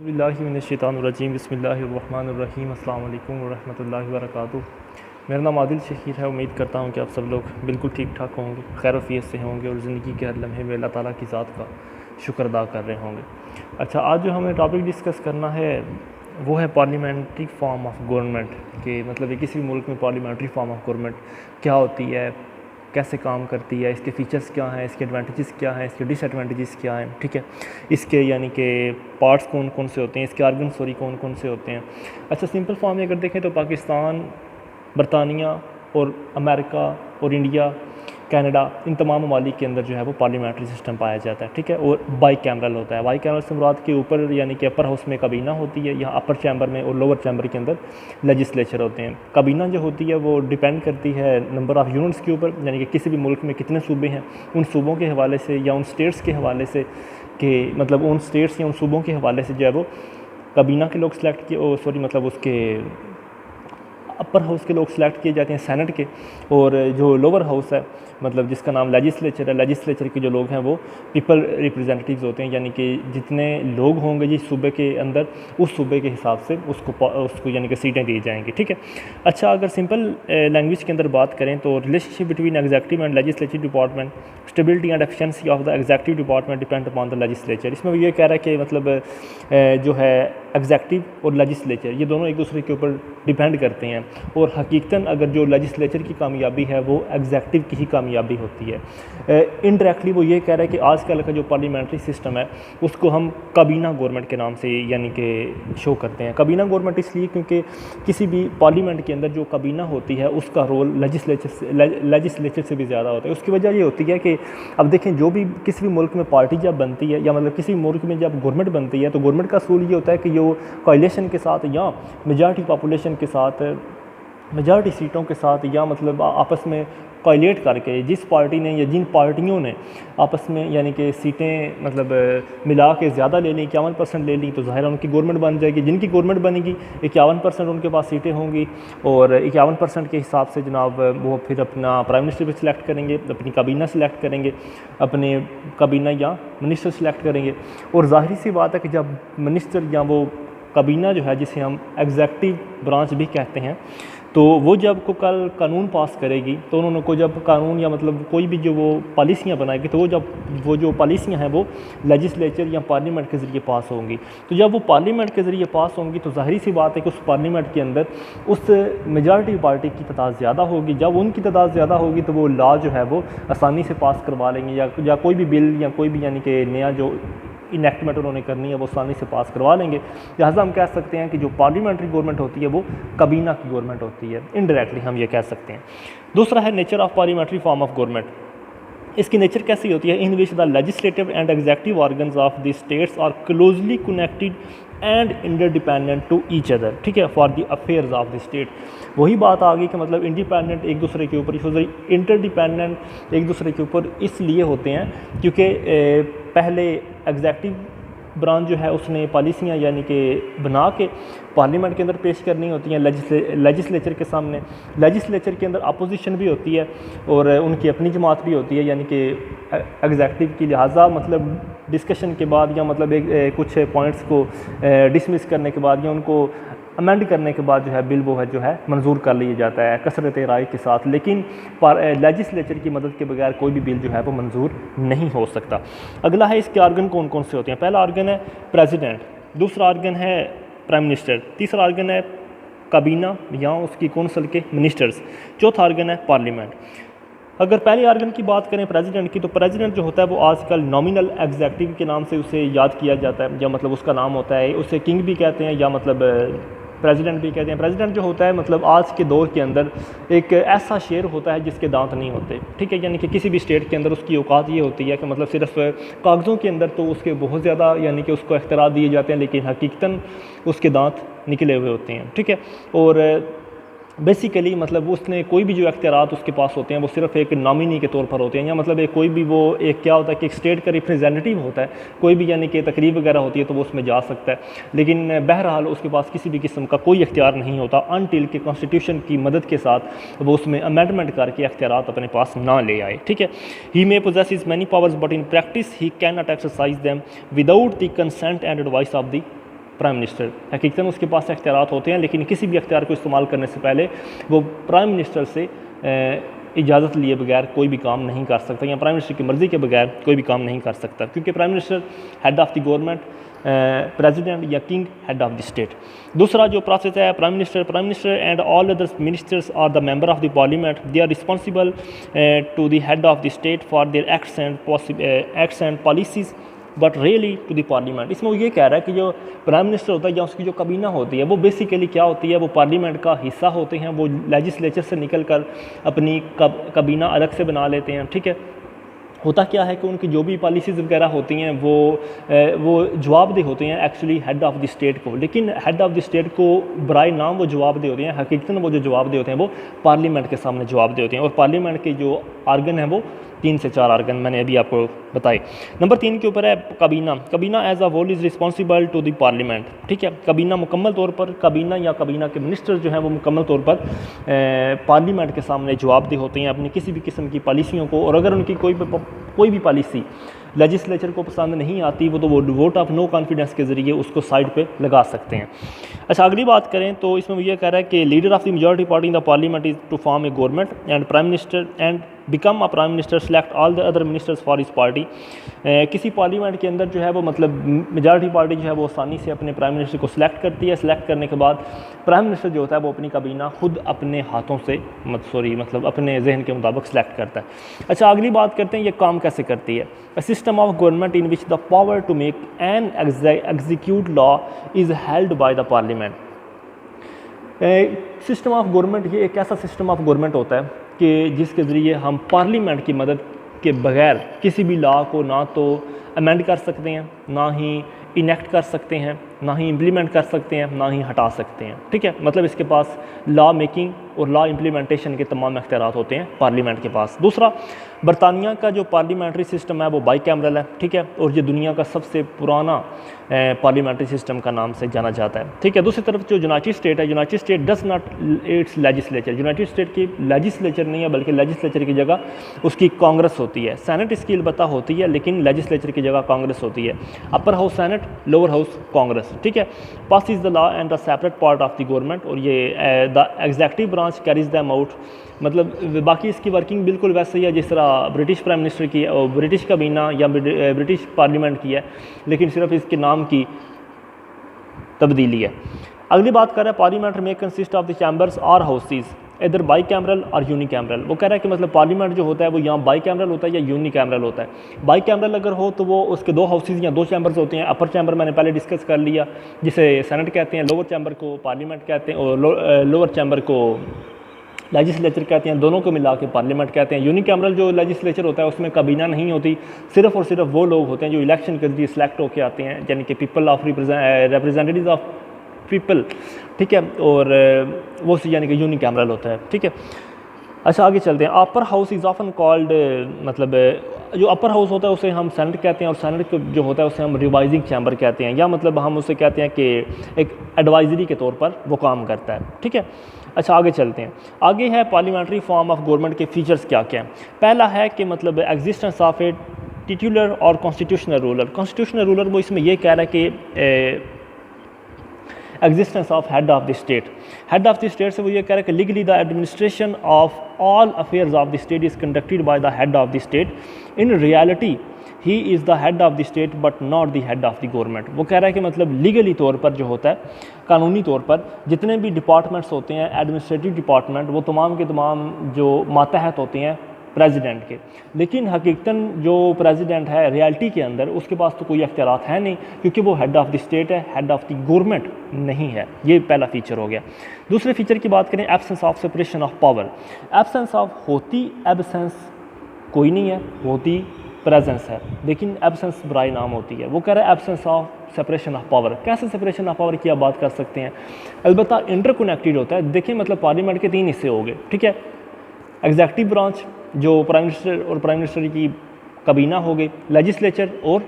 बिस्मिल्लाहिर्रहमानिर्रहीम बिस्मिल्लाहिर्रहमानिर्रहीम अस्सलाम वालेकुम वरहमतुल्लाहि वबरकातुहू। मेरा नाम आदिल शहीर है। उम्मीद करता हूँ कि आप सब लोग बिल्कुल ठीक ठाक होंगे, खैर से होंगे और ज़िंदगी के हर लम्हे में अल्लाह ताला की ज़ात का शुक्र अदा कर रहे होंगे। अच्छा, आज जो हमें टॉपिक डिस्कस करना है वो है पार्लियामेंट्री फॉर्म ऑफ गवर्नमेंट के मतलब किसी भी मुल्क में पार्लियामेंट्री फॉर्म ऑफ गवर्नमेंट क्या होती है, कैसे काम करती है, इसके फ़ीचर्स क्या हैं, इसके एडवांटेजेस क्या हैं, इसके डिसएडवांटेजेस क्या हैं। ठीक है, इसके यानी कि पार्ट्स कौन कौन से होते हैं, इसके आर्गन कौन कौन से होते हैं। अच्छा, सिंपल फॉर्म में अगर देखें तो पाकिस्तान, बरतानिया और अमेरिका और इंडिया, कनाडा, इन तमाम ममालिक के अंदर जो है वो पार्लियामेंट्री सिस्टम पाया जाता है। ठीक है, और बाई कैमरल होता है। बाई कैमरल से मुराद के ऊपर यानी कि अपर हाउस में काबीना होती है, यहाँ अपर चैम्बर में और लोअर चैम्बर के अंदर लेजिस्लेचर होते हैं। काबीना जो होती है वो डिपेंड करती है नंबर ऑफ़ यूनिट्स के ऊपर, यानी कि किसी भी मुल्क में कितने सूबे हैं उन सूबों के हवाले से या उन स्टेट्स के हवाले से कि मतलब उन स्टेट्स या उन सूबों के हवाले से जो है वो काबीना के लोग सेलेक्ट किए मतलब उसके अपर हाउस के लोग सेलेक्ट किए जाते हैं सेनेट के, और जो लोअर हाउस है मतलब जिसका नाम लेजिस्लेचर है, लेजिस्लेचर के जो लोग हैं वो पीपल रिप्रेजेंटेटिव्स होते हैं, यानी कि जितने लोग होंगे जिस सूबे के अंदर उस सूबे के हिसाब से उसको यानी कि सीटें दी जाएंगी। ठीक है, अच्छा, अगर सिंपल लैंग्वेज के अंदर बात करें तो relationship between executive and legislative department, stability and efficiency of the executive department depend upon the legislature. इसमें वो ये कह रहा है कि मतलब जो है एग्जीक्यूटिव और लेजिस्लेचर ये दोनों एक दूसरे के ऊपर डिपेंड करते हैं, और हकीकतन अगर जो लेजिस्लेचर की कामयाबी है वो एग्जीक्यूटिव की ही कामयाबी होती है। इनडायरेक्टली वो ये कह रहा है कि आजकल का जो पार्लियामेंट्री सिस्टम है उसको हम काबीना गवर्नमेंट के नाम से यानी कि शो करते हैं। काबीना गवर्नमेंट इसलिए क्योंकि किसी भी पार्लियामेंट के अंदर जो काबीना होती है उसका रोल लेजिस्लेचर से भी ज़्यादा होता है। उसकी वजह ये होती है कि अब देखें, जो भी किसी भी मुल्क में पार्टी जब बनती है या मतलब किसी मुल्क में जब गवर्नमेंट बनती है तो गवर्नमेंट का असूल ये होता है कि जो कोalition के साथ या मेजॉरिटी पॉपुलेशन के साथ, मेजॉरिटी सीटों के साथ या मतलब आपस में कोलिएट करके जिस पार्टी ने या जिन पार्टियों ने आपस में यानी कि सीटें मतलब मिला के ज़्यादा ले ली, 51% ले ली, तो ज़ाहिर है उनकी गवर्नमेंट बन जाएगी। जिनकी गवर्नमेंट बनेगी 51% उनके पास सीटें होंगी, और 51% के हिसाब से जनाब वो फिर अपना प्राइम मिनिस्टर भी सिलेक्ट करेंगे, अपनी काबीना सिलेक्ट करेंगे, अपने काबीना या मिनिस्टर सिलेक्ट करेंगे। और ज़ाहिर सी बात है कि जब मिनिस्टर या वो काबीना जो है जिसे हम एग्जीक्यूटिव ब्रांच भी कहते हैं, तो वो जब को कल कानून पास करेगी तो उन्होंने को जब कानून या मतलब कोई भी जो वो पॉलिसियाँ बनाएगी तो वो जो पॉलिसियाँ हैं वो लेजिस्लेचर या पार्लियामेंट के ज़रिए पास होंगी। तो जब वो पार्लियामेंट के ज़रिए पास होंगी तो ज़ाहिर सी बात है कि उस पार्लियामेंट के अंदर उस मेजॉरिटी पार्टी की तादाद ज़्यादा होगी। जब उनकी तादाद ज़्यादा होगी तो वो लॉ जो है वो आसानी से पास करवा लेंगे, या कोई भी बिल या कोई भी यानी कि नया जो इनेक्टमेंट उन्होंने करनी है वो आसानी से पास करवा लेंगे। लिहाजा हम कह सकते हैं कि जो पार्लियामेंट्री गवर्नमेंट होती है वो काबीना की गवर्नमेंट होती है, इनडायरेक्टली हम ये कह सकते हैं। दूसरा है nature of parliamentary form of government. इसकी नेचर कैसी होती है? In which the legislative and executive organs of the states are closely connected and interdependent to each other. ठीक है, for the affairs of the state. वही बात आ गई कि मतलब इंडिपेंडेंट एक दूसरे के ऊपर, इंटरडिपेंडेंट एक दूसरे के ऊपर इसलिए होते हैं क्योंकि पहले एग्जीक्यूटिव ब्रांच जो है उसने पॉलिसियाँ यानी कि बना के पार्लियामेंट के अंदर पेश करनी होती हैं लेजिस्लेचर के सामने। लेजिस्लेचर के अंदर अपोजिशन भी होती है और उनकी अपनी जमात भी होती है यानी कि एग्जीक्यूटिव की। लिहाजा मतलब डिस्कशन के बाद या मतलब कुछ पॉइंट्स को डिसमिस करने के बाद या उनको अमेंड करने के बाद जो है बिल वो है जो है मंजूर कर लिया जाता है कसरत राय के साथ। लेकिन लेजिस्लेचर की मदद के बगैर कोई भी बिल जो है वो मंजूर नहीं हो सकता। अगला है इसके आर्गन कौन कौन से होते हैं। पहला आर्गन है प्रेसिडेंट, दूसरा आर्गन है प्राइम मिनिस्टर, तीसरा आर्गन है काबीना या उसकी कौंसिल के मिनिस्टर्स, चौथा आर्गन है पार्लियामेंट। अगर पहले आर्गन की बात करें प्रेसिडेंट की, तो प्रेसिडेंट जो होता है वो आजकल नॉमिनल एग्जीक्यूटिव के नाम से उसे याद किया जाता है, या मतलब उसका नाम होता है, उसे किंग भी कहते हैं या मतलब प्रेसिडेंट भी कहते हैं। प्रेसिडेंट जो होता है मतलब आज के दौर के अंदर एक ऐसा शेर होता है जिसके दांत नहीं होते। ठीक है, यानी कि किसी भी स्टेट के अंदर उसकी औकात ये होती है कि मतलब सिर्फ कागज़ों के अंदर तो उसके बहुत ज़्यादा यानी कि उसको इख्तियार दिए जाते हैं, लेकिन हकीकतन उसके दांत निकले हुए होते हैं। ठीक है, और बेसिकली मतलब उसने कोई भी जो इख्तियारात उसके पास होते हैं वो सिर्फ एक नॉमिनी के तौर पर होते हैं, या मतलब एक कोई भी वो एक क्या होता है कि एक स्टेट का रिप्रेजेंटेटिव होता है, कोई भी यानी कि तकरीब वगैरह होती है तो वो उसमें जा सकता है, लेकिन बहरहाल उसके पास किसी भी किस्म का कोई इख्तियार नहीं होता अनटिल कि कॉन्स्टिट्यूशन की मदद के साथ वो उसमें अमेंडमेंट करके इख्तियारात अपने पास ना ले आए। ठीक है, he may possess many powers but in practice he can not exercise them without the consent and advice of the prime minister. हकीकतन उसके पास इख्तियारात होते हैं, लेकिन किसी भी इख्तियार को इस्तेमाल करने से पहले वो प्राइम मिनिस्टर से इजाज़त लिए बगैर कोई भी काम नहीं कर सकता, या प्राइम मिनिस्टर की मर्ज़ी के बगैर कोई भी काम नहीं कर सकता, क्योंकि prime minister head of the government, president या king head of the state. दूसरा जो प्रोसेस है, prime minister and all other ministers are the member of the parliament, they are responsible to the head of the state for their acts and policies but really to the parliament. इसमें वो ये कह रहा है कि जो prime minister होता है या उसकी जो काबीना होती है वो बेसिकली क्या होती है, वो पार्लियामेंट का हिस्सा होते हैं, वो लेजिस्लेचर से निकल कर अपनी काबीना अलग से बना लेते हैं। ठीक है, होता क्या है कि उनकी जो भी पॉलिसीज़ वगैरह होती हैं वो जवाबदेह होते हैं actually head of the state को, लेकिन हेड ऑफ़ द स्टेट को बराए नाम वो जवाबदेह होते हैं, हकीकतन वो जो जवाबदेह होते हैं वो पार्लियामेंट के सामने जवाबदेह होते हैं। और पार्लियामेंट के जो आर्गन हैं वो 3 से 4 आर्गन मैंने अभी आपको बताए। नंबर 3 के ऊपर है kabina as a whole is responsible to the parliament. ठीक है, काबीना मुकम्मल तौर पर, काबीना या काबीना के मिनिस्टर जो हैं वो मुकम्मल तौर पर पार्लियामेंट के सामने जवाबदेह होते हैं अपनी किसी भी किस्म की पॉलिसियों को, और अगर उनकी कोई भी पॉलिसी लेजिस्लेचर को पसंद नहीं आती वो वोट ऑफ नो कॉन्फिडेंस के ज़रिए उसको साइड पे लगा सकते हैं। अच्छा, अगली बात करें तो इसमें वो ये कह रहा है कि leader of the majority party in the parliament is to form a government and prime minister and become a prime minister select all the other ministers for his party. किसी पार्लियामेंट के अंदर जो है वो मतलब मेजॉरिटी पार्टी जो है वो आसानी से अपने प्राइम मिनिस्टर को सिलेक्ट करती है। सिलेक्ट करने के बाद प्राइम मिनिस्टर जो होता है वो अपनी काबीना खुद अपने हाथों से मतलब अपने जहन के मुताबिक सिलेक्ट करता है। अच्छा, अगली बात करते हैं ये काम कैसे करती है। A system of government in which the power to make and execute law is held by the parliament. System of government, ये एक ऐसा सिस्टम ऑफ गवर्नमेंट होता है कि जिसके ज़रिए हम पार्लियामेंट की मदद के बगैर किसी भी लॉ को ना तो अमेंड कर सकते हैं, ना ही इनेक्ट कर सकते हैं, ना ही इम्प्लीमेंट कर सकते हैं, ना ही हटा सकते हैं। ठीक है, मतलब इसके पास लॉ मेकिंग और लॉ इम्प्लीमेंटेशन के तमाम इख्तियारात होते हैं पार्लियामेंट के पास। दूसरा, बरतानिया का जो पार्लियामेंट्री सिस्टम है वो बाई कैमरल है। ठीक है, और ये दुनिया का सबसे पुराना पार्लियामेंट्री सिस्टम का नाम से जाना जाता है। ठीक है, दूसरी तरफ जो यूनाइटेड स्टेट है, United state does not it's legislature, United state की लेजिस्लेचर नहीं है बल्कि लेजिस्लेचर की जगह उसकी कांग्रेस होती है। सेनेट इसकी अलबत्ता होती है लेकिन लेजिस्लेचर की जगह कांग्रेस होती है। Upper house senate, lower house Congress. ठीक है, pass is the law and the separate part of the government, और ये the executive branch carries them out. मतलब बाकी इसकी वर्किंग बिल्कुल वैसे ही है जिस तरह ब्रिटिश प्राइम मिनिस्टर की और ब्रिटिश काबीना या ब्रिटिश पार्लियामेंट की है, लेकिन सिर्फ इसके नाम की तब्दीली है। अगली बात कर रहा है पार्लियामेंट में कंसिस्ट ऑफ द चैम्बर्स और हाउसेज इधर बाई कैमरल और यूनी कैमरल। वो कह रहा है कि मतलब पार्लियामेंट जो होता है वो यहाँ बाई कैमरल होता है या यूनी कैमरल होता है। बाई कैमरल अगर हो तो वो उसके 2 हाउसेज या 2 चैम्बर्स होते हैं। अपर चैम्बर मैंने पहले डिस्कस कर लिया जिसे सेनेट कहते हैं, लोअर चैम्बर को पार्लियामेंट कहते हैं और लोअर चैम्बर को लेजिस्लेचर कहते हैं, दोनों को मिला के पार्लियामेंट कहते हैं। यूनी कैमरल जो लेजिस्लेचर होता है उसमें काबीना नहीं होती, सिर्फ और सिर्फ वो लोग होते हैं जो इलेक्शन के जरिए सिलेक्ट होकर आते हैं, यानी कि people of representatives of people. ठीक है, और वो यानी कि यूनी कैमरल होता है। ठीक है, अच्छा आगे चलते हैं। Upper house is often called, मतलब जो अपर हाउस होता है उसे हम सेनेट कहते हैं और सेनेट को जो होता है उसे हम रिवाइजिंग चैम्बर कहते हैं, या मतलब हम उसे कहते हैं कि एक एडवाइजरी के तौर पर वो काम करता है। ठीक है, अच्छा आगे चलते हैं। आगे है पार्लियामेंट्री फॉर्म ऑफ गवर्नमेंट के फीचर्स क्या क्या हैं। पहला है कि मतलब एग्जिस्टेंस ऑफ ए टिट्यूलर और कॉन्स्टिट्यूशनल रूलर। कॉन्स्टिट्यूशनल रूलर वो इसमें ये कह रहा है कि existence of head of the state. Head of the state से वो ये कह रहा है कि legally the administration of all affairs of the state is conducted by the head of the state. In reality he is the head of the state but not the head of the government. वो कह रहा है कि मतलब legally तौर पर जो होता है, कानूनी तौर पर जितने भी डिपार्टमेंट्स होते हैं, एडमिनिस्ट्रेटिव डिपार्टमेंट, वो तमाम के तमाम जो मातहत होते हैं प्रेसिडेंट के, लेकिन हकीकतन जो प्रेसिडेंट है रियलिटी के अंदर उसके पास तो कोई अख्तियारात है नहीं, क्योंकि वो हेड ऑफ़ द स्टेट है, हेड ऑफ़ द गवर्नमेंट नहीं है। ये पहला फीचर हो गया। दूसरे फीचर की बात करें, absence of separation of power. Absence of होती एब्सेंस कोई नहीं है, होती प्रेजेंस है, लेकिन एब्सेंस बराए नाम होती है। वो कह रहा है absence of separation of power. कैसे सेपरेशन ऑफ पावर की आप बात कर सकते हैं? अलबत्ता इंटरकनेक्टेड होता है। देखिए मतलब पार्लियामेंट के 3 हिस्से हो गए। ठीक है, एग्जेक्टिव ब्रांच जो प्राइम मिनिस्टर और प्राइम मिनिस्टर की काबीना हो गई, लेजिस्लेचर और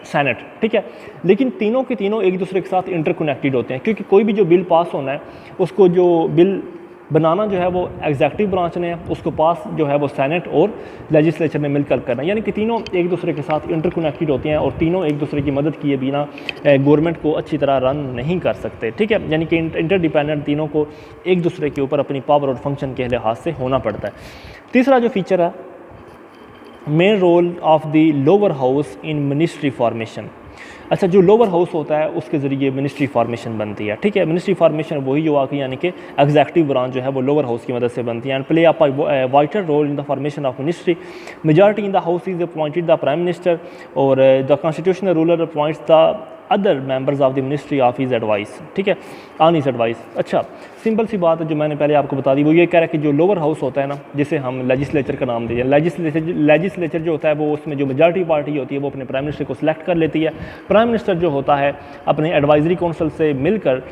सेनेट। ठीक है, लेकिन तीनों के तीनों एक दूसरे के साथ इंटरकनेक्टेड होते हैं, क्योंकि कोई भी जो बिल पास होना है उसको जो बिल बनाना जो है वो एग्जैक्टिव ब्रांच ने है, उसको पास जो है वो सेनेट और लेजिस्लेचर ने मिलकर करना, यानी कि तीनों एक दूसरे के साथ इंटरकनेक्टेड होते हैं और तीनों एक दूसरे की मदद किए बिना गवर्नमेंट को अच्छी तरह रन नहीं कर सकते, ठीक है। यानी कि इंटरडिपेंडेंट तीनों को एक दूसरे के ऊपर अपनी पावर और फंक्शन के लिहाज से होना पड़ता है। तीसरा जो फीचर है, main role of the lower house in ministry formation. अच्छा, जो लोअर हाउस होता है उसके ज़रिए मिनिस्ट्री फॉर्मेशन बनती है, ठीक है। मिनिस्ट्री फॉर्मेशन वही जो आके यानी कि एग्जैक्टिव ब्रांच जो है वो लोअर हाउस की मदद से बनती है। And play a vital role in the formation of ministry. Majority in the house is appointed the prime minister और the constitutional ruler appoints the other members of the ministry of his advice, ठीक है, on his advice. अच्छा, simple सी बात है जो मैंने पहले आपको बता दी, वो ये कह रहा है कि जो लोअर हाउस होता है ना, जिसे हम लेजिस्लेचर का नाम दें, लेजिस्लेचर जो होता है वो उसमें जो मेजॉरिटी पार्टी होती है वो अपने प्राइम मिनिस्टर को सिलेक्ट कर लेती है। प्राइम मिनिस्टर जो होता है अपने एडवाइजरी काउंसिल से मिलकर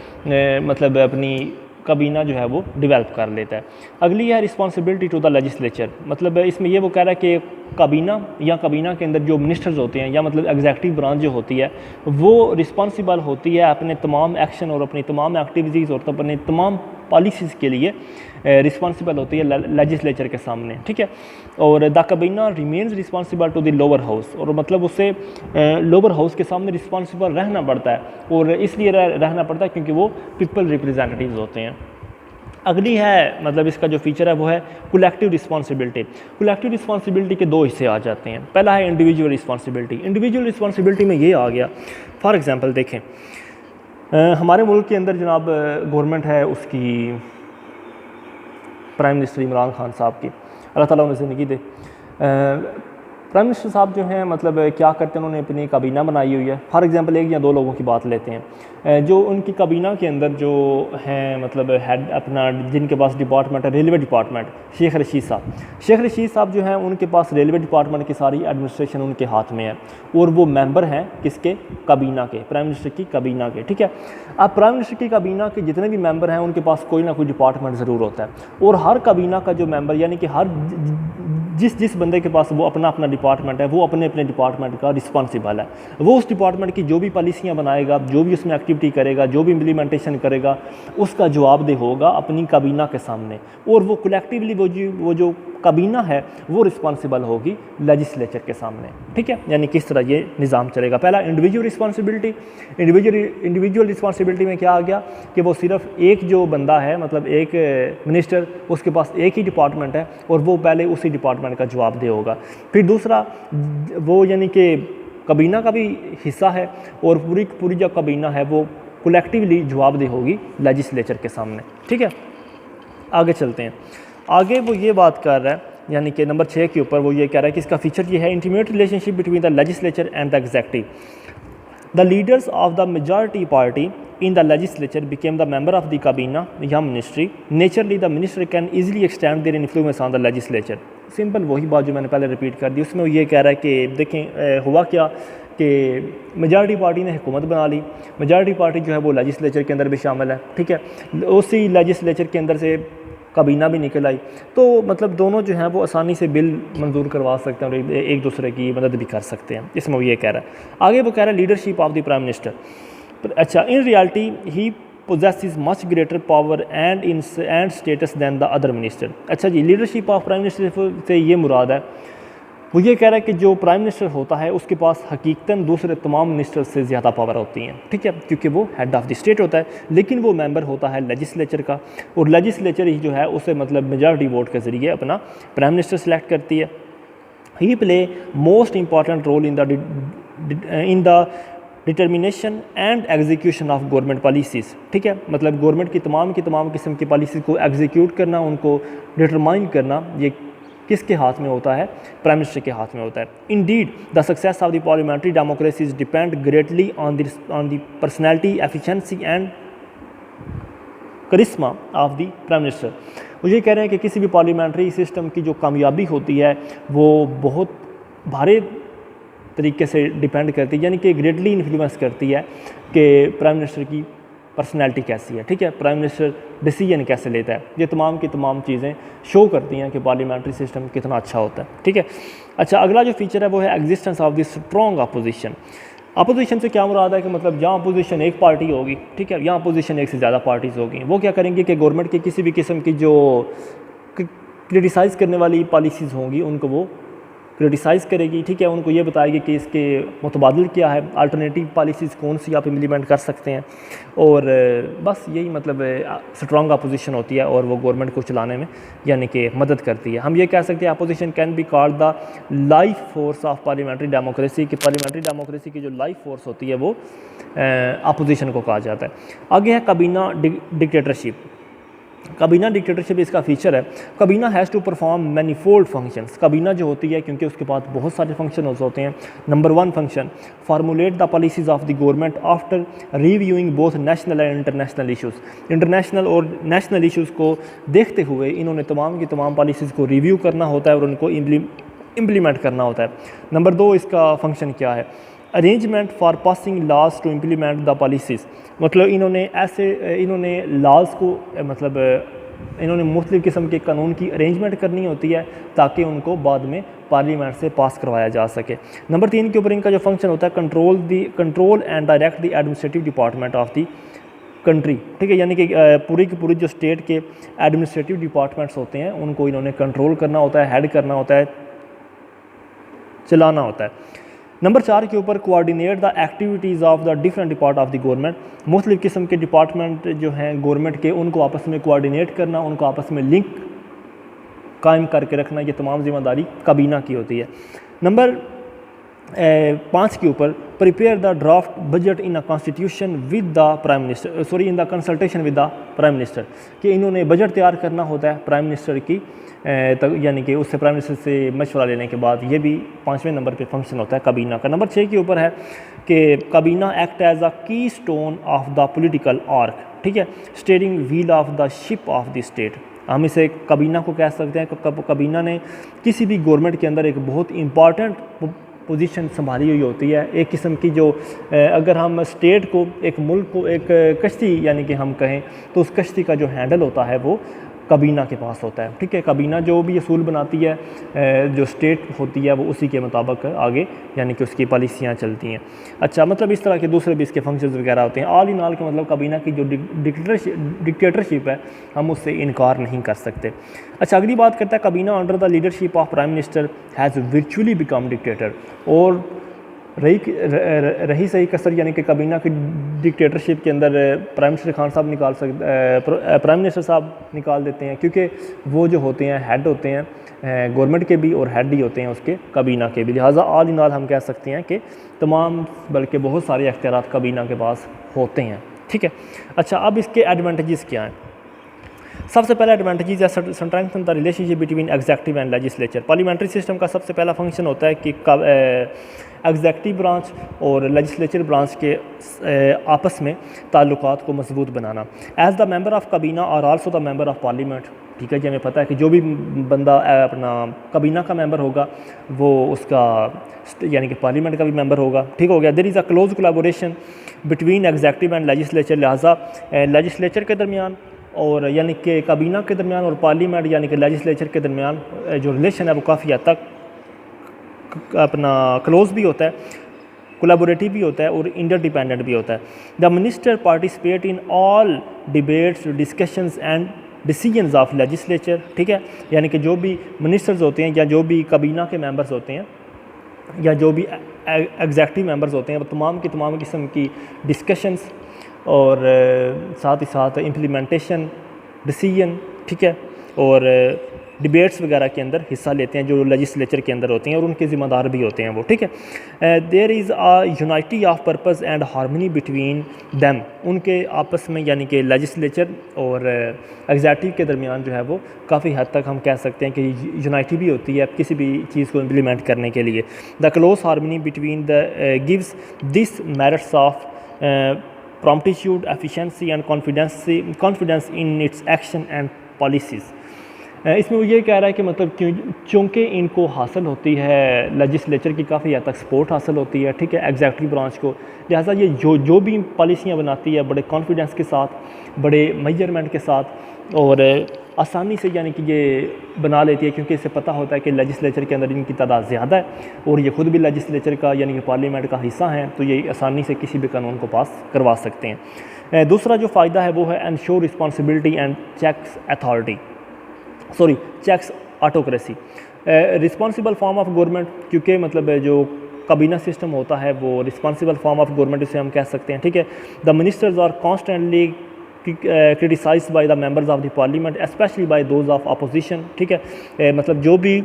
मतलब अपनी काबीना जो है वो डेवलप कर लेता है। अगली है रिस्पॉन्सिबिलिटी टू द लेजिस्लेचर, मतलब इसमें ये वो कह रहा है कि काबीना या काबीना के अंदर जो मिनिस्टर्स होते हैं या मतलब एग्जैक्टिव ब्रांच जो होती है वो रिस्पॉन्सिबल होती है अपने तमाम एक्शन और अपनी तमाम एक्टिविटीज़ और अपने तमाम पॉलिसीज़ के लिए रिस्पॉन्सिबल होती है लेजिस्लेचर के सामने, ठीक है। और the kabina remains responsible to the lower house, और मतलब उससे लोअर हाउस के सामने रिस्पॉन्सिबल रहना पड़ता है, और इसलिए रहना पड़ता है क्योंकि वो पीपल रिप्रेजेंटेटिव्स होते हैं। अगली है मतलब इसका जो फीचर है वो है कलेक्टिव रिस्पॉन्सिबिलिटी। कलेक्टिव रिस्पॉन्सिबिलिटी के दो हिस्से आ जाते हैं। पहला है इंडिविजुअल रिस्पॉन्सिबिलिटी। इंडिविजुअल रिस्पॉन्सिबिलिटी में ये आ गया, फॉर एग्जांपल देखें हमारे मुल्क के अंदर जनाब गवर्नमेंट है, उसकी प्राइम मिनिस्टर इमरान खान साहब की, अल्लाह ताला उन्हें ज़िंदगी दे। प्राइम मिनिस्टर साहब जो हैं मतलब क्या करते हैं, उन्होंने अपनी काबीना बनाई हुई है। फॉर एग्जांपल एक या दो लोगों की बात लेते हैं, जो उनकी काबीना के अंदर जो हैं मतलब हेड अपना जिनके पास डिपार्टमेंट है रेलवे डिपार्टमेंट, शेख रशीद साहब जो हैं उनके पास रेलवे डिपार्टमेंट की सारी एडमिनिस्ट्रेशन उनके हाथ में है, और वो मेंबर हैं किसके, काबीना के, प्राइम मिनिस्टर की काबीना के, ठीक है। अब प्राइम मिनिस्टर की काबीना के जितने भी मेंबर हैं उनके पास कोई ना कोई डिपार्टमेंट ज़रूर होता है, और हर काबीना का जो मेंबर यानी कि हर जिस बंदे के पास वो अपना डिपार्टमेंट है वो अपने डिपार्टमेंट का रिस्पॉन्सिबल है। वो उस डिपार्टमेंट की जो भी पॉलिसियाँ बनाएगा, जो भी उसमें एक्टिविटी करेगा, जो भी इम्प्लीमेंटेशन करेगा, उसका जवाबदेह होगा अपनी काबीना के सामने, और वो कलेक्टिवली वो जो काबीना है वो रिस्पॉन्सिबल होगी लेजिस्लेचर के सामने, ठीक है। यानी किस तरह ये निज़ाम चलेगा। पहला इंडिविजुअल रिस्पॉन्सिबिलिटी। इंडिविजुअल रिस्पॉन्सिबिलिटी में क्या आ गया कि वो सिर्फ एक जो बंदा है मतलब एक मिनिस्टर, उसके पास एक ही डिपार्टमेंट है और वो पहले उसी डिपार्टमेंट का जवाबदेह होगा। फिर दूसरा वो यानी कि काबीना का भी हिस्सा है, और पूरी जो काबीना है वो कलेक्टिवली जवाबदेह होगी लेजिस्लेचर के सामने, ठीक है। आगे चलते हैं। आगे वो ये बात कर रहा है यानी कि नंबर 6 के ऊपर वो ये कह रहा है कि इसका फीचर ये है intimate relationship between the legislature and the adjective. The leaders of the majority party in the legislature became the member of the cabina या ministry. Naturally the minister can easily extend their influence on the legislature. Simple वही बात जो मैंने पहले repeat कर दी। उसमें ये कह रहा है कि देखें हुआ क्या कि मेजॉरिटी पार्टी ने हुकूमत बना ली, मेजॉरिटी पार्टी जो है वो लेजिस्लेचर के अंदर भी शामिल है, ठीक है। उसी लेजिस्लेचर के अंदर से काबीना भी निकल आई, तो मतलब दोनों जो हैं वो आसानी से बिल मंजूर करवा सकते हैं और एक दूसरे की मदद भी कर सकते हैं। इसमें वो ये कह रहा है। आगे वो कह रहा है leadership of the prime minister. अच्छा, in reality he possesses much greater power and status than the other minister। अच्छा जी, लीडरशिप ऑफ प्राइम मिनिस्टर से ये मुराद है, वो ये कह रहा है कि जो प्राइम मिनिस्टर होता है उसके पास हकीकतन दूसरे तमाम मिनिस्टर से ज़्यादा पावर होती हैं, ठीक है, क्योंकि वो हेड ऑफ़ द स्टेट होता है, लेकिन वो मेंबर होता है लेजिस्लेचर का, और लेजिस्लेचर ही जो है उसे मतलब मेजॉरिटी वोट के ज़रिए अपना प्राइम मिनिस्टर सेलेक्ट करती है। He play most important role in the determination and execution of government policies, ठीक है। मतलब गवर्नमेंट की तमाम किस्म की पॉलिसी को एग्जीक्यूट करना, उनको डिटरमाइन करना, ये किसके हाथ में होता है, प्राइम मिनिस्टर के हाथ में होता है। Indeed the success of the parliamentary democracies depend greatly on the personality, efficiency and charisma of the prime minister. वो ये कह रहे हैं कि किसी भी पार्लियामेंट्री सिस्टम की जो कामयाबी होती है वो बहुत भारी तरीके से डिपेंड करती है, यानी कि ग्रेटली इन्फ्लुएंस करती है कि प्राइम मिनिस्टर की पर्सनैलिटी कैसी है, ठीक है, प्राइम मिनिस्टर डिसीजन कैसे लेता है। ये तमाम की तमाम चीज़ें शो करती हैं कि पार्लियामेंट्री सिस्टम कितना अच्छा होता है, ठीक है। अच्छा, अगला जो फीचर है वो है existence of the strong opposition. Opposition से क्या मुराद है कि मतलब जहाँ अपोजिशन एक पार्टी होगी, ठीक है, यहाँ अपोजिशन एक से ज़्यादा पार्टीज़ होगी, वो क्या करेंगे कि गवर्नमेंट की किसी भी किस्म की जो क्रिटिसाइज़ करने वाली पॉलिसीज़ होंगी उनको वो क्रिटिसाइज़ करेगी, ठीक है, उनको ये बताएगी कि इसके मुतबादिल क्या है, अल्टरनेटिव पॉलिसीज़ कौन सी आप इम्प्लीमेंट कर सकते हैं। और बस यही मतलब स्ट्रॉन्ग अपोजिशन होती है और वो गवर्नमेंट को चलाने में यानी कि मदद करती है। हम ये कह सकते हैं opposition can be called the life force of parliamentary democracy, कि पार्लियामेंट्री डेमोक्रेसी की जो लाइफ फोर्स होती है वो अपोजिशन को कहा जाता है। आगे है काबीना डिक्टेटरशिप। काबीना डिक्टेटरशिप इसका फीचर है, kabina has to perform manifold functions. काबीना जो होती है क्योंकि उसके पास बहुत सारे फंक्शन होते हैं। Number 1 function, formulate the policies of the government after reviewing both national and international issues. International और नेशनल इशूज़ को देखते हुए इन्होंने तमाम की तमाम पॉलिसीज़ को रिव्यू करना होता है और उनको इम्प्लीमेंट करना होता है। नंबर 2 इसका फंक्शन क्या है, arrangement for passing laws to implement the policies. मतलब इन्होंने लॉज को मतलब इन्होंने मुख्तलिफ़ किस्म के कानून की अरेंजमेंट करनी होती है ताकि उनको बाद में पार्लियामेंट से पास करवाया जा सके। नंबर 3 के ऊपर इनका जो फंक्शन होता है, control and direct the administrative department of the country, ठीक है, यानी कि पूरी की पूरी जो स्टेट के एडमिनिस्ट्रेटिव डिपार्टमेंट्स होते हैं उनको इन्होंने कंट्रोल करना होता है, हेड करना होता है, चलाना होता है। नंबर 4 के ऊपर coordinate the activities of the different depart of the government. मुख्तलिफ़ किस्म के डिपार्टमेंट जो हैं गवर्नमेंट के उनको आपस में कोऑर्डिनेट करना, उनको आपस में लिंक कायम करके रखना, ये तमाम जिम्मेदारी काबीना की होती है। नंबर 5 के ऊपर prepare the draft budget in a constitution with the prime minister, in the consultation with the prime minister, कि इन्होंने बजट तैयार करना होता है प्राइम मिनिस्टर की यानी कि उससे प्राइम मिनिस्टर से मशवरा लेने के बाद। ये भी 5वें नंबर पे फंक्शन होता है काबीना का। नंबर 6 के ऊपर है कि काबीना एक्ट एज अ की stone of the political arc, ठीक है, steering wheel of the ship of the state. हम इसे काबीना को कह सकते हैं कि काबीना ने किसी भी गवर्नमेंट के अंदर एक बहुत इंपॉर्टेंट पोजीशन संभाली हुई होती है। एक किस्म की जो अगर हम स्टेट को, एक मुल्क को एक कश्ती यानी कि हम कहें तो उस कश्ती का जो हैंडल होता है वो काबीना के पास होता है, ठीक है। काबीना जो भी असूल बनाती है, जो स्टेट होती है वो उसी के मुताबिक आगे यानी कि उसकी पॉलिसियाँ चलती हैं। अच्छा, मतलब इस तरह के दूसरे भी इसके फंक्शंस वगैरह होते हैं। ऑल इन ऑल के मतलब काबीना की जो डिक्टेटरशिप है हम उससे इनकार नहीं कर सकते। अच्छा, अगली बात करता है काबीना under the leadership of prime minister has virtually become dictator. और रही सही कसर यानी कि काबीना की डिक्टेटरशिप के अंदर प्राइम मिनिस्टर खान साहब प्राइम मिनिस्टर साहब निकाल देते हैं, क्योंकि वो जो होते हैं हेड होते हैं गवर्नमेंट के भी और हेड ही होते हैं उसके काबीना के भी। लिहाजा ऑल इन ऑल हम कह सकते हैं कि तमाम बल्कि बहुत सारे अख्तियारात काबीना के पास होते हैं, ठीक है। अच्छा, अब इसके एडवांटेजेस क्या हैं? सबसे पहला एडवांटेज है strengthen the relationship between executive and legislature. Parliamentary system का सबसे पहला फंक्शन होता है कि एग्जेक्टिव ब्रांच और लेजिस्लेचर ब्रांच के आपस में ताल्लुकात को मजबूत बनाना। एज द मेंबर ऑफ काबीना और also the member of parliament, ठीक है जी, हमें पता है कि जो भी बंदा अपना काबीना का मेंबर होगा वो उसका यानी कि पार्लियामेंट का भी मेंबर होगा, ठीक हो गया। There is a close collaboration between executive and legislature. लिहाजा लेजिस्लेचर के दरमियान और यानी कि काबीना के दरमियान और पार्लियामेंट यानी कि लेजिस्लेचर के दरमियान जो रिलेशन है वो काफ़ी हद तक अपना क्लोज भी होता है, कोलैबोरेटिव भी होता है और इंटरडिपेंडेंट भी होता है। The minister participate in all debates, discussions and decisions of legislature, ठीक है, यानी कि जो भी मिनिस्टर्स होते हैं या जो भी काबीना के मेंबर्स होते हैं या जो भी एग्जेक्टिव मेंबर्स होते हैं वो तमाम किस्म की डिस्कशंस और साथ ही साथ इम्प्लीमेंटेशन, डिसीजन, ठीक है, और डिबेट्स वगैरह के अंदर हिस्सा लेते हैं जो लेजिस्लेचर के अंदर होते हैं और उनके ज़िम्मेदार भी होते हैं वो, ठीक है। There is a unity of purpose and harmony between them. उनके आपस में यानी कि लेजिस्लेचर और एग्जेक्टिव के दरमियान जो है वो काफ़ी हद तक हम कह सकते हैं कि यूनाइटी भी होती है किसी भी चीज़ को इम्प्लीमेंट करने के लिए। The close harmony between the gives this merits of promptitude, efficiency and confidence in its action and policies. इसमें वो ये कह रहा है कि मतलब चूँकि इनको हासिल होती है लेजिस्लेचर की काफ़ी हद तक सपोर्ट हासिल होती है, ठीक है, एग्जेक्टिव ब्रांच को, लिहाजा ये जो भी पॉलिसियाँ बनाती है बड़े कॉन्फिडेंस के साथ, बड़े मेजरमेंट के साथ और आसानी से यानी कि ये बना लेती है, क्योंकि इसे पता होता है कि लेजिस्लेचर के अंदर इनकी तादाद ज़्यादा है और ये ख़ुद भी लेजिस्लेचर का यानी कि पार्लियामेंट का हिस्सा हैं, तो ये आसानी से किसी भी कानून को पास करवा सकते हैं। दूसरा जो फ़ायदा है वो है ensure responsibility and checks autocracy. Responsible form of government, क्योंकि मतलब जो काबीना सिस्टम होता है वो रिस्पॉन्सिबल फॉर्म ऑफ गवर्नमेंट इसे हम कह सकते हैं, ठीक है। The ministers are constantly criticised by the members of the parliament specially by those of opposition, ठीक है। मतलब जो भी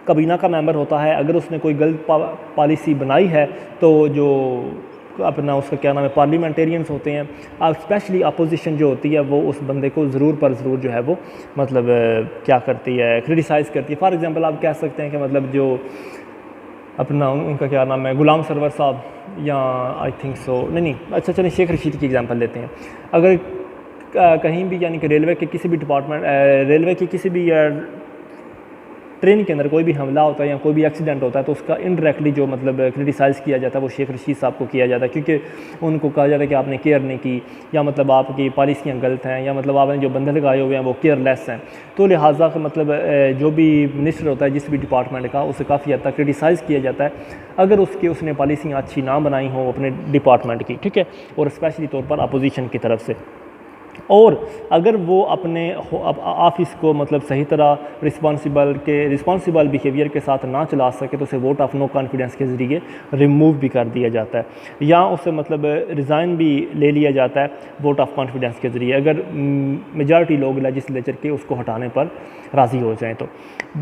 काबीना का मेंबर होता है अगर उसने कोई गलत पॉलिसी बनाई है तो जो अपना उसका क्या नाम है पार्लियामेंटेरियंस होते हैं, अब स्पेशली अपोजिशन जो होती है वो उस बंदे को ज़रूर जो है वो मतलब क्या करती है, क्रिटिसाइज़ करती है। फॉर एग्जांपल आप कह सकते हैं कि मतलब जो अपना उनका क्या नाम है गुलाम सरवर साहब, या आई थिंक सो नहीं अच्छा चलिए शेख रशीद की एग्जांपल लेते हैं। अगर कहीं भी यानी कि रेलवे के किसी भी डिपार्टमेंट, रेलवे की किसी भी ट्रेन के अंदर कोई भी हमला होता है या कोई भी एक्सीडेंट होता है तो उसका इनडायरेक्टली जो मतलब क्रिटिसाइज़ किया जाता है वो शेख रशीद साहब को किया जाता है, क्योंकि उनको कहा जाता है कि आपने केयर नहीं की, या मतलब आपकी पॉलिसियाँ गलत हैं, या मतलब आपने जो बंदे लगाए हुए हैं वो केयरलेस हैं। तो लिहाजा का मतलब जो भी मिनिस्टर होता है जिस भी डिपार्टमेंट का, उसे काफ़ी हद तक क्रिटिसाइज़ किया जाता है अगर उसने पॉलिसियाँ अच्छी ना बनाई हों अपने डिपार्टमेंट की, ठीक है, और स्पेशली तौर पर अपोजिशन की तरफ से। और अगर वो अपने ऑफिस को मतलब सही तरह रिस्पॉन्सिबल बिहेवियर के साथ ना चला सके तो उसे वोट ऑफ नो कॉन्फिडेंस के ज़रिए रिमूव भी कर दिया जाता है, या उसे मतलब रिज़ाइन भी ले लिया जाता है वोट ऑफ कॉन्फिडेंस के ज़रिए अगर मेजॉरिटी लोग लेजिस्लेचर के उसको हटाने पर राज़ी हो जाएँ तो।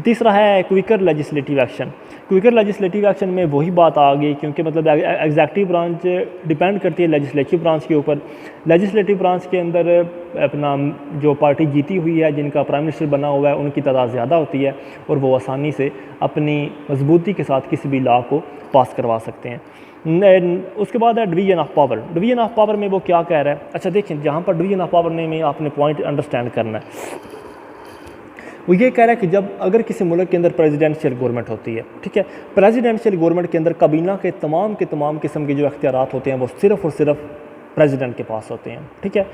तीसरा है quicker legislative action. Quicker legislative action में वही बात आ गई, क्योंकि मतलब एग्जेक्टिव ब्रांच डिपेंड करती है लेजिस्लेटिव ब्रांच के ऊपर। लेजिस्लेटिव ब्रांच के अंदर अपना जो पार्टी जीती हुई है, जिनका प्राइम मिनिस्टर बना हुआ है, उनकी तादाद ज़्यादा होती है और वो आसानी से अपनी मजबूती के साथ किसी भी लॉ को पास करवा सकते हैं। उसके बाद है division of power. Division of power में वो क्या कह रहा है, अच्छा देखें जहाँ पर डिवीजन ऑफ पावर में आपने पॉइंट अंडरस्टैंड करना है। वो ये कह रहा है कि जब अगर किसी मुल्क के अंदर प्रेसिडेंशियल गवर्नमेंट होती है, ठीक है, प्रेसिडेंशियल गवर्नमेंट के अंदर काबीना के तमाम किस्म के जो अख्तियारात होते हैं वो सिर्फ़ और सिर्फ प्रेसिडेंट के पास होते हैं, ठीक है।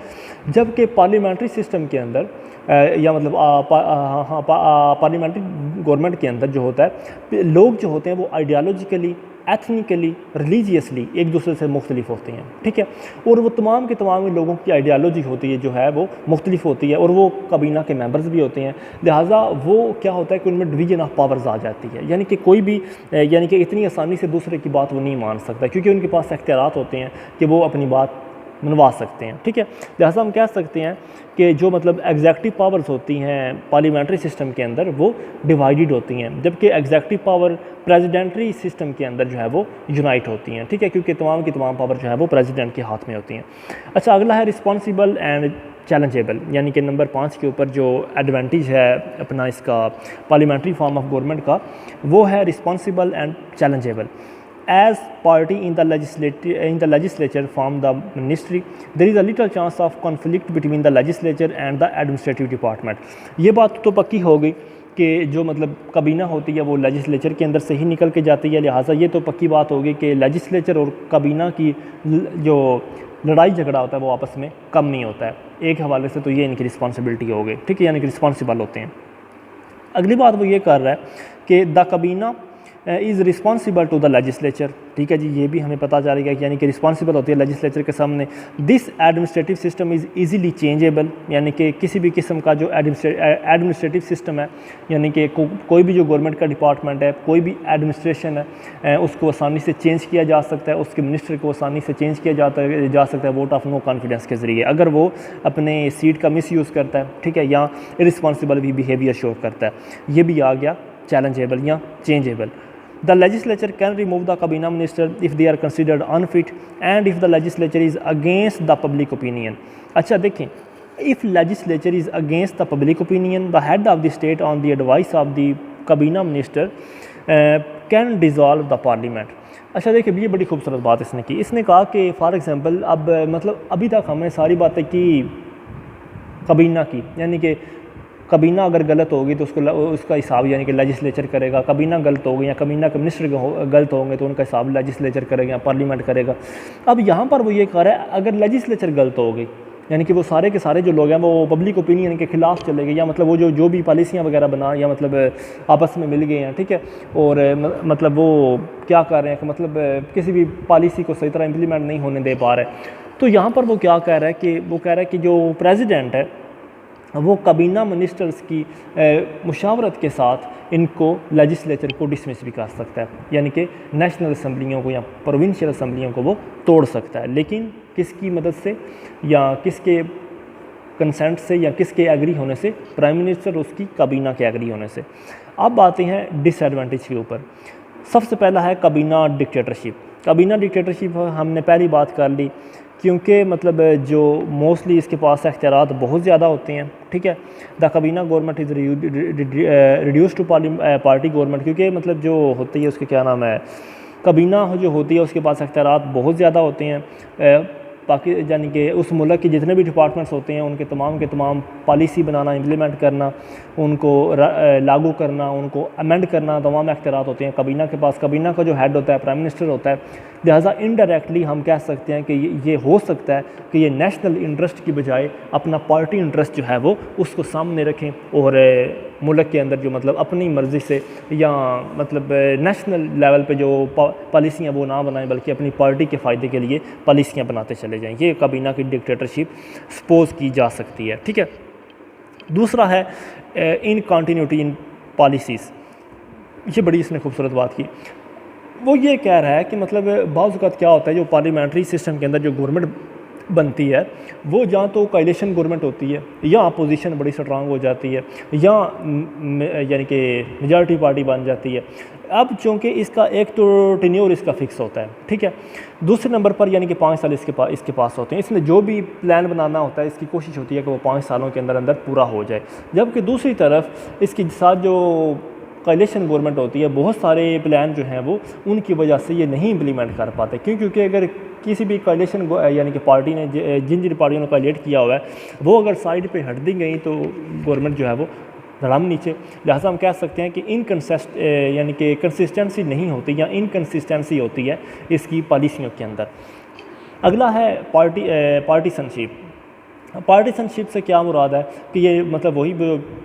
जबकि पार्लियामेंट्री सिस्टम के अंदर या मतलब पार्लियामेंट्री गवर्नमेंट के अंदर जो होता है लोग जो होते हैं वो आइडियालॉजिकली, एथनिकली, रिलीजियसली एक दूसरे से मुख्तलिफ होते हैं, ठीक है, और वो तमाम के तमाम लोगों की आइडियालॉजी होती है जो है वो मुख्तलिफ होती है और वो काबीना के मेंबर्स भी होते हैं। लिहाजा वो क्या होता है कि उनमें डिवीजन ऑफ पावर्स आ जाती है, यानी कि कोई भी यानी कि इतनी आसानी से दूसरे की बात वो नहीं मान सकता, क्योंकि उनके पास इख्तियारात होते हैं कि वो अपनी बात मनवा सकते हैं, ठीक है। लिहाजा हम कह सकते हैं कि जो मतलब एग्जेक्टिव पावर्स होती हैं पार्लियामेंट्री सिस्टम के अंदर वो डिवाइडेड होती हैं, जबकि एग्जेक्टिव पावर प्रेसिडेंट्री सिस्टम के अंदर जो है वो यूनाइट होती हैं, ठीक है, क्योंकि तमाम की तमाम पावर जो है वो प्रेसिडेंट के हाथ में होती हैं। अच्छा अगला है रिस्पॉन्सिबल एंड चैलेंजेबल, यानी कि नंबर 5 के ऊपर जो एडवांटेज है अपना इसका पार्लियामेंट्री फॉर्म ऑफ गवर्नमेंट का, वो है responsible and challengeable. As party in the legislature form the ministry, there is a little chance of conflict between the legislature and the administrative department। ये बात तो पक्की हो गई कि जो मतलब काबीना होती है वो लेजिस्लेचर के अंदर से ही निकल के जाती है, लिहाजा ये तो पक्की बात होगी कि लेजिस्लेचर और काबीना की जो लड़ाई झगड़ा होता है वो आपस में कम नहीं होता है। एक हवाले से तो ये इनकी रिस्पॉन्सिबिलिटी हो गई, ठीक है, यानी कि रिस्पॉन्सिबल होते हैं। अगली बात वो ये कर रहा है कि द काबीना is responsible to the legislature, ठीक है जी, ये भी हमें पता चलेगा कि यानी कि रिस्पॉन्सिबल होती है लेजिस्लेचर के सामने। This administrative system is easily changeable, यानी कि किसी भी किस्म का जो एडमिनिस्ट्रेटिव सिस्टम है, यानी कि कोई भी जो गवर्नमेंट का डिपार्टमेंट है, कोई भी एडमिनिस्ट्रेशन है, उसको आसानी से चेंज किया जा सकता है, उसके मिनिस्टर को आसानी से चेंज किया जा सकता है वोट ऑफ नो कॉन्फिडेंस के ज़रिए अगर वो अपने सीट का मिसयूज़ करता है, ठीक है, या इरिस्पॉन्सिबल भी बिहेवियर शो करता है। ये भी आ गया चैलेंजेबल या changeable. The legislature can remove the Kabina minister if they are considered unfit and if the legislature is against the public opinion। अच्छा देखें, if legislature is against the public opinion, the head of the state on the advice of the Kabina minister can dissolve the parliament। अच्छा देखिए ये बड़ी खूबसूरत बात इसने की, इसने कहा कि फॉर एग्जांपल अब मतलब अभी तक हमने सारी बातें की काबीना की, यानी कि कबीना अगर गलत होगी तो उसका हिसाब यानी कि लेजिस्लेचर करेगा, कबीना गलत होगी या कबीना के मिनिस्टर गलत होंगे तो उनका हिसाब लेजिस्लेचर करेगा या पार्लियामेंट करेगा। अब यहाँ पर वो ये कह रहा है अगर लेजिस्लेचर गलत होगी यानी कि वो सारे के सारे जो लोग हैं वो पब्लिक ओपिनियन के खिलाफ चले गए, या मतलब वो जो भी पॉलिसियाँ वगैरह बना या मतलब आपस में मिल गए हैं, ठीक है, और मतलब वो क्या कर रहे हैं कि मतलब किसी भी पॉलिसी को सही तरह इम्प्लीमेंट नहीं होने दे पा रहे, तो यहाँ पर वो क्या कह रहा है कि वो कह रहा है कि जो प्रेसिडेंट है वो कबीना मिनिस्टर्स की मुशावरत के साथ इनको लेजिस्लेचर को डिसमिस भी कर सकता है, यानी कि नेशनल असम्बलियों को या प्रोविंशियल असम्बलियों को वो तोड़ सकता है, लेकिन किसकी मदद से या किसके कंसेंट से या किसके एग्री होने से? प्राइम मिनिस्टर उसकी कबीना के एग्री होने से। अब आते हैं डिसएडवांटेज के ऊपर। सबसे पहला है कबीना डिक्टेटरशिप। कबीना डिक्टेटरशिप हमने पहली बात कर ली, क्योंकि मतलब जो मोस्टली इसके पास इख्तियारात बहुत ज़्यादा होते हैं, ठीक है। The cabinet government is reduce to party government, क्योंकि मतलब जो होती है उसके क्या नाम है, कबीना जो होती है उसके पास इख्तियारात बहुत ज़्यादा होते हैं। बाकी यानी कि उस मुल्क के जितने भी डिपार्टमेंट्स होते हैं उनके तमाम के तमाम पॉलिसी बनाना, इम्प्लीमेंट करना, उनको लागू करना, उनको अमेंड करना, तमाम इख्तियारात होते हैं कबीना के पास। कबीना का जो हेड होता है प्राइम मिनिस्टर होता है, लिहाजा इनडायरेक्टली हम कह सकते हैं कि ये हो सकता है कि ये नेशनल इंटरेस्ट की बजाय अपना पार्टी इंटरेस्ट जो है वो उसको सामने रखें और मुल्क के अंदर जो मतलब अपनी मर्ज़ी से या मतलब नेशनल लेवल पे जो पॉलिसियाँ वो ना बनाएं, बल्कि अपनी पार्टी के फ़ायदे के लिए पॉलिसियाँ बनाते चले जाएं। ये कबीना की डिक्टेटरशिप सपोज की जा सकती है, ठीक है। दूसरा है इन कॉन्टीन्यूटी इन पॉलिसीज़। ये बड़ी इसने खूबसूरत बात की। वो ये कह रहा है कि मतलब बाज़ औक़ात क्या होता है, जो पार्लियामेंट्री सिस्टम के अंदर जो गवर्नमेंट बनती है वो या तो कोalition गवर्नमेंट होती है या अपोजिशन बड़ी स्ट्रांग हो जाती है या यानी कि मेजॉरिटी पार्टी बन जाती है। अब चूँकि इसका एक तो टेन्योर इसका फिक्स होता है, ठीक है। दूसरे नंबर पर यानी कि 5 साल इसके पास होते हैं। इसने जो भी प्लान बनाना होता है इसकी कोशिश होती है कि वो 5 सालों के अंदर पूरा हो जाए। जबकि दूसरी तरफ इसके साथ जो कोalition गवर्नमेंट होती है, बहुत सारे प्लान जो हैं वो उनकी वजह से ये नहीं इम्प्लीमेंट कर पाते। क्योंकि अगर किसी भी कोalition यानी कि पार्टी ने जिन पार्टियों ने कोलिएट किया हुआ है वो अगर साइड पे हट दी गई तो गवर्नमेंट जो है वो धड़ाम नीचे। लिहाजा हम कह सकते हैं कि यानी कि कंसिस्टेंसी नहीं होती या इनकन्सिस्टेंसी होती है इसकी पॉलिसियों के अंदर। अगला है पार्टीसनशिप। पार्टीसनशिप से क्या मुराद है कि ये मतलब वही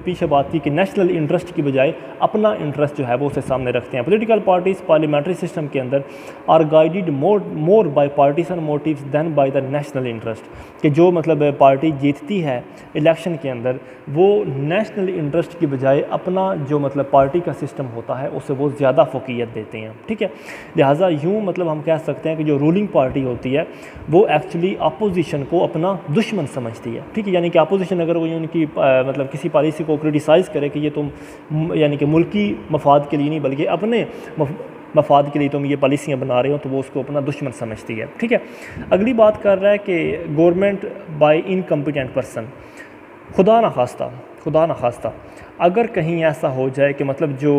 पीछे बात थी कि नेशनल इंटरेस्ट की बजाय अपना इंटरेस्ट जो है वो उसे सामने रखते हैं। पॉलिटिकल पार्टीज़ पार्लियामेंट्री सिस्टम के अंदर are guided more by partisan motives than by the national interest, कि जो मतलब पार्टी जीतती है इलेक्शन के अंदर वो नेशनल इंटरेस्ट की बजाय अपना जो मतलब पार्टी का सिस्टम होता है उसे वो ज़्यादा फोकियत देते हैं, ठीक है। लिहाजा यूँ मतलब हम कह सकते हैं कि जो रूलिंग पार्टी होती है वो एक्चुअली अपोजिशन को अपना दुश्मन समझती है, ठीक है। यानी कि अपोजिशन अगर वो उनकी मतलब किसी पॉलिसी को क्रिटिसाइज़ करे कि ये तुम यानी कि मुल्की मफाद के लिए नहीं बल्कि अपने मफाद के लिए तुम ये पॉलिसियाँ बना रहे हो, तो वो उसको अपना दुश्मन समझती है, ठीक है। अगली बात कर रहा है कि गवर्नमेंट बाय इनकम्पिटेंट पर्सन। खुदा न खास्ता अगर कहीं ऐसा हो जाए कि मतलब जो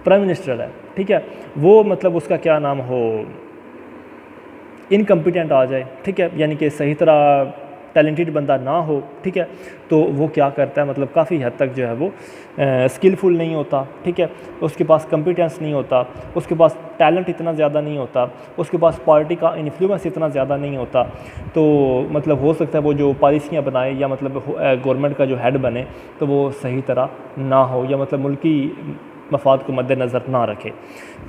प्राइम मिनिस्टर है, ठीक है, वो मतलब उसका क्या नाम हो इनकम्पिटेंट आ जाए, ठीक है, यानी कि सही तरह टैलेंटेड बंदा ना हो, ठीक है, तो वो क्या करता है मतलब काफ़ी हद तक जो है वो स्किलफुल नहीं होता, ठीक है, उसके पास कॉम्पिटेंस नहीं होता, उसके पास टैलेंट इतना ज़्यादा नहीं होता, उसके पास पार्टी का इन्फ्लुएंस इतना ज़्यादा नहीं होता, तो मतलब हो सकता है वो जो पॉलिसियाँ बनाए या मतलब गवर्नमेंट का जो हेड बने तो वो सही तरह ना हो या मतलब मुल्की मफाद को मद्देनज़र ना रखे।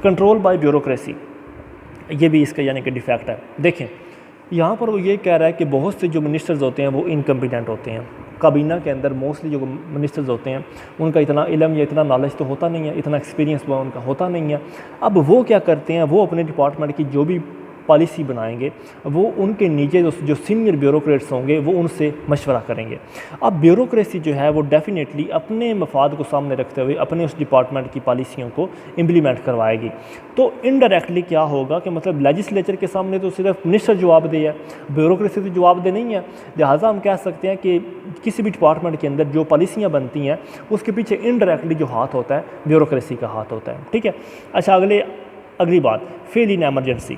कंट्रोल बाय ब्यूरोक्रेसी, ये भी इसका यानी कि डिफेक्ट है। देखें यहाँ पर वो ये कह रहा है कि बहुत से जो मिनिस्टर्स होते हैं वो इनकम्पिटेंट होते हैं। काबीना के अंदर मोस्टली जो मिनिस्टर्स होते हैं उनका इतना इल्म या इतना नॉलेज तो होता नहीं है, इतना एक्सपीरियंस उनका होता नहीं है। अब वो क्या करते हैं, वो अपने डिपार्टमेंट की जो भी पॉलिसी बनाएंगे वो उनके नीचे जो सीनियर ब्यूरोक्रेट्स होंगे वो उनसे मशवरा करेंगे। अब ब्यूरोक्रेसी जो है वो डेफिनेटली अपने मफाद को सामने रखते हुए अपने उस डिपार्टमेंट की पॉलिसियों को इम्प्लीमेंट करवाएगी। तो इनडायरेक्टली क्या होगा कि मतलब लेजिस्लेचर के सामने तो सिर्फ मिनिस्टर जवाबदेह है, ब्यूरोक्रेसी तो जवाबदेह नहीं है। लिहाजा हम कह सकते हैं कि किसी भी डिपार्टमेंट के अंदर जो पॉलिसियाँ बनती हैं उसके पीछे इनडायरेक्टली जो हाथ होता है ब्यूरोक्रेसी का हाथ होता है, ठीक है। अच्छा, अगली बात फेल इन एमरजेंसी।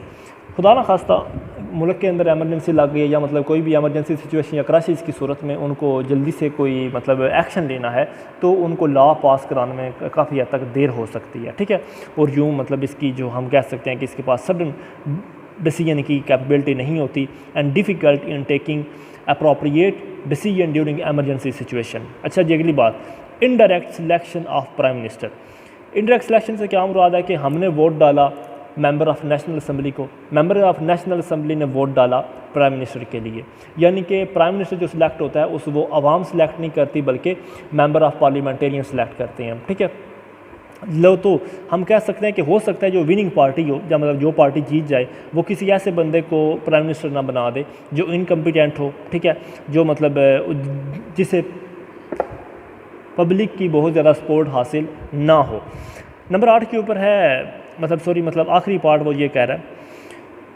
खुदा न खास्ता मुल्क के अंदर एमरजेंसी लग गई है या मतलब कोई भी एमरजेंसी सिचुएशन या क्राइसिस की सूरत में उनको जल्दी से कोई मतलब एक्शन लेना है तो उनको लॉ पास कराने में काफ़ी हद तक देर हो सकती है, ठीक है। और यूँ मतलब इसकी जो हम कह सकते हैं कि इसके पास सडन डिसीजन की कैपेबिलिटी नहीं होती and difficult in taking appropriate decision during emergency situation. अच्छा जी, अगली बात, indirect selection of prime minister. Indirect selection से क्या मुराद है कि हमने वोट डाला मेंबर ऑफ़ नेशनल असम्बली को, मेंबर ऑफ़ नेशनल असम्बली ने वोट डाला प्राइम मिनिस्टर के लिए, यानी कि प्राइम मिनिस्टर जो सिलेक्ट होता है उस वो आवाम सिलेक्ट नहीं करती बल्कि मेंबर ऑफ़ पार्लियामेंटेरियन सिलेक्ट करते हैं, ठीक है। लो तो हम कह सकते हैं कि हो सकता है जो विनिंग पार्टी हो या मतलब जो पार्टी जीत जाए वो किसी ऐसे बंदे को प्राइम मिनिस्टर ना बना दे जो इनकम्पिटेंट हो, ठीक है, जो मतलब जिसे पब्लिक की बहुत ज़्यादा सपोर्ट हासिल ना हो। नंबर 8 के ऊपर है मतलब आखिरी पार्ट वो ये कह रहा है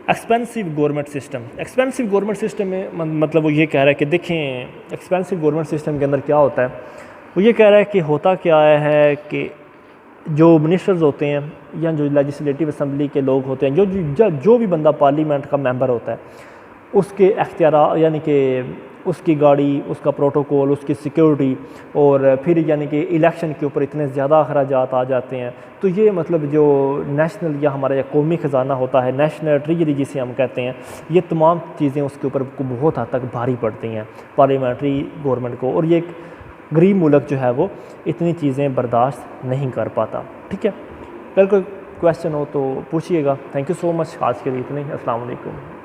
expensive government system. Expensive government system में मतलब वो ये कह रहा है कि देखें एक्सपेंसिव गवर्नमेंट सिस्टम के अंदर क्या होता है। वो ये कह रहा है कि होता क्या है कि जो मिनिस्टर्स होते हैं या जो लेजिस्लेटिव असम्बली के लोग होते हैं, जो भी बंदा पार्लियामेंट का मेंबर होता है उसके अख्तियार यानी कि उसकी गाड़ी, उसका प्रोटोकॉल, उसकी सिक्योरिटी और फिर यानी कि इलेक्शन के ऊपर इतने ज़्यादा अखराजात आ जाते हैं। तो ये मतलब जो नेशनल या हमारा या कौमी ख़जाना होता है, नेशनल ट्रेजरी जिसे हम कहते हैं, ये तमाम चीज़ें उसके ऊपर बहुत हद तक भारी पड़ती हैं पार्लियामेंट्री गवर्नमेंट को, और ये एक गरीब मुल्क जो है वो इतनी चीज़ें बर्दाश्त नहीं कर पाता, ठीक है। अगर कोई क्वेश्चन हो तो पूछिएगा। थैंक यू सो मच, आज के लिए इतने। अस्सलाम वालेकुम।